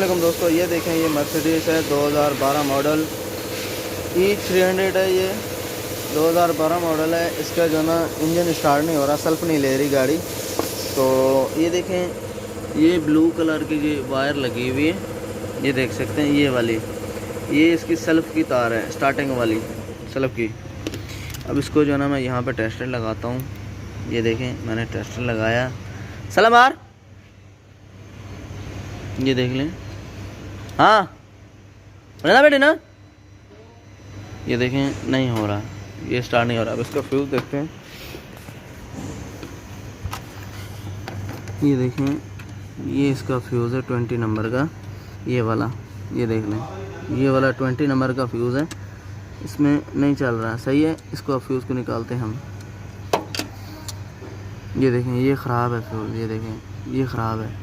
वालेकुम दोस्तों, ये देखें ये मर्सिडीज़ है 2012 मॉडल E300 है। ये 2012 मॉडल है। इसका जो ना इंजन स्टार्ट नहीं हो रहा, सेल्फ नहीं ले रही गाड़ी। तो ये देखें ये ब्लू कलर की ये वायर लगी हुई है, ये देख सकते हैं। ये वाली ये इसकी सेल्फ की तार है, स्टार्टिंग वाली सेल्फ की। अब इसको जो ना मैं यहाँ पे टेस्टर लगाता हूँ। ये देखें मैंने टेस्टर लगाया। सलाम यार, ये देख लें। हाँ ना बेटे ना, ये देखें नहीं हो रहा, ये स्टार्ट नहीं हो रहा। अब इसका फ्यूज़ देखते हैं। ये देखें ये इसका फ्यूज़ है 20 नंबर का, ये वाला। ये देख लें ये वाला 20 नंबर का फ्यूज़ है, इसमें नहीं चल रहा। सही है, इसको अब फ्यूज़ को निकालते हैं हम। ये देखें ये ख़राब है फ्यूज़, ये देखें ये ख़राब है।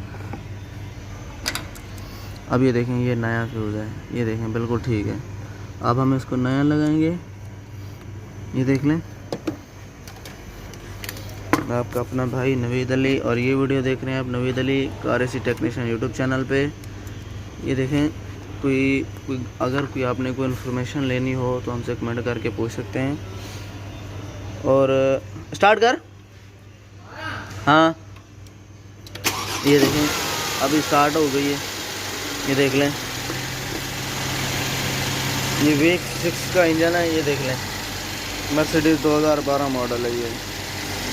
अब ये देखें ये नया फ्यूज़ है, ये देखें बिल्कुल ठीक है। अब हम इसको नया लगाएंगे। ये देख लें। मैं आपका अपना भाई नवीद अली, और ये वीडियो देख रहे हैं आप Naveed Ali car AC technician YouTube channel पे। ये देखें कोई अगर कोई आपने कोई इन्फॉर्मेशन लेनी हो तो हमसे कमेंट करके पूछ सकते हैं। और स्टार्ट कर। हाँ ये देखें अभी स्टार्ट हो गई है, ये देख लें। ये V6 का इंजन है, ये देख लें। मर्सिडीज़ 2012 मॉडल है ये।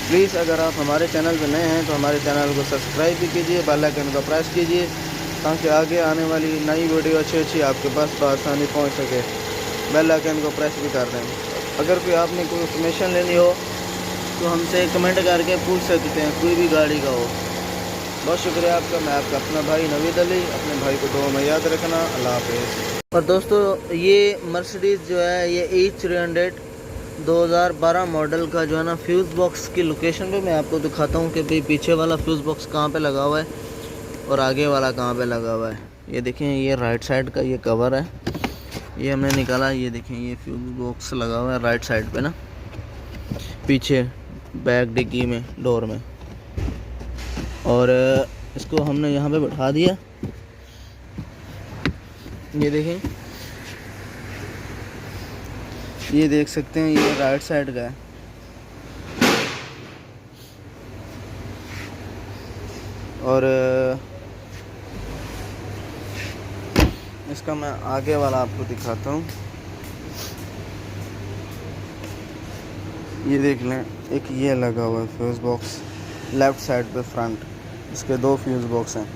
प्लीज़ अगर आप हमारे चैनल पर नए हैं तो हमारे चैनल को सब्सक्राइब भी कीजिए, बेल आइकन को प्रेस कीजिए, ताकि आगे आने वाली नई वीडियो अच्छी आपके पास आसानी पहुंच सके। बेल आइकन को प्रेस भी कर दें। अगर कोई आपने कोई इन्फॉर्मेशन लेनी हो तो हमसे कमेंट करके पूछ सकते हैं, कोई भी गाड़ी का हो। बहुत शुक्रिया आपका। मैं आपका अपना भाई नवीद अली। अपने भाई को दुआ में याद रखना। अल्लाह हाफ़िज़। और दोस्तों ये मर्सिडीज़ जो है ये E300 2012 मॉडल का जो है ना फ्यूज़ बॉक्स की लोकेशन पे मैं आपको दिखाता हूँ कि भाई पीछे वाला फ्यूज़ बॉक्स कहाँ पे लगा हुआ है और आगे वाला कहाँ पे लगा हुआ है। ये देखें ये राइट साइड का ये कवर है, ये हमने निकाला। ये देखें ये फ्यूज़ बॉक्स लगा हुआ है राइट साइड पे ना, पीछे बैक डिग्गी में डोर में। और इसको हमने यहाँ पे बैठा दिया। ये देखें ये देख सकते हैं ये राइट साइड का है। और इसका मैं आगे वाला आपको दिखाता हूँ। ये देख लें एक ये लगा हुआ है फ्यूज़ बॉक्स लेफ़्ट साइड पे फ्रंट। इसके दो फ्यूज़ बॉक्स हैं।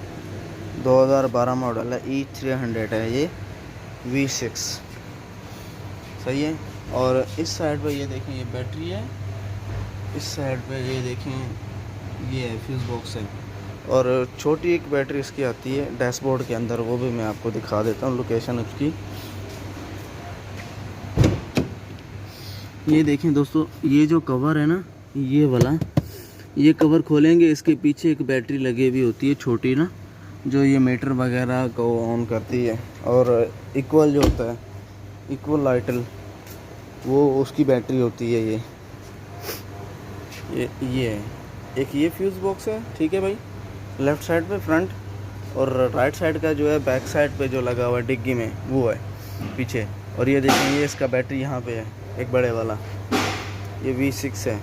2012 मॉडल है, E300 है ये V6। सही है। और इस साइड पे ये देखें ये बैटरी है, इस साइड पे ये देखें ये फ्यूज़ बॉक्स है। और छोटी एक बैटरी इसकी आती है डैशबोर्ड के अंदर, वो भी मैं आपको दिखा देता हूँ लोकेशन उसकी। ये देखें दोस्तों ये जो कवर है ना, ये वाला, ये कवर खोलेंगे, इसके पीछे एक बैटरी लगी हुई होती है छोटी ना, जो ये मीटर वगैरह को ऑन करती है। और इक्वल जो होता है इक्वल लाइटल, वो उसकी बैटरी होती है। ये है एक ये फ्यूज़ बॉक्स है, ठीक है भाई, लेफ़्ट साइड पे फ्रंट। और राइट साइड का जो है बैक साइड पे जो लगा हुआ है डिग्गी में वो है पीछे। और ये देखिए ये इसका बैटरी यहाँ पे है एक बड़े वाला, ये V6 है।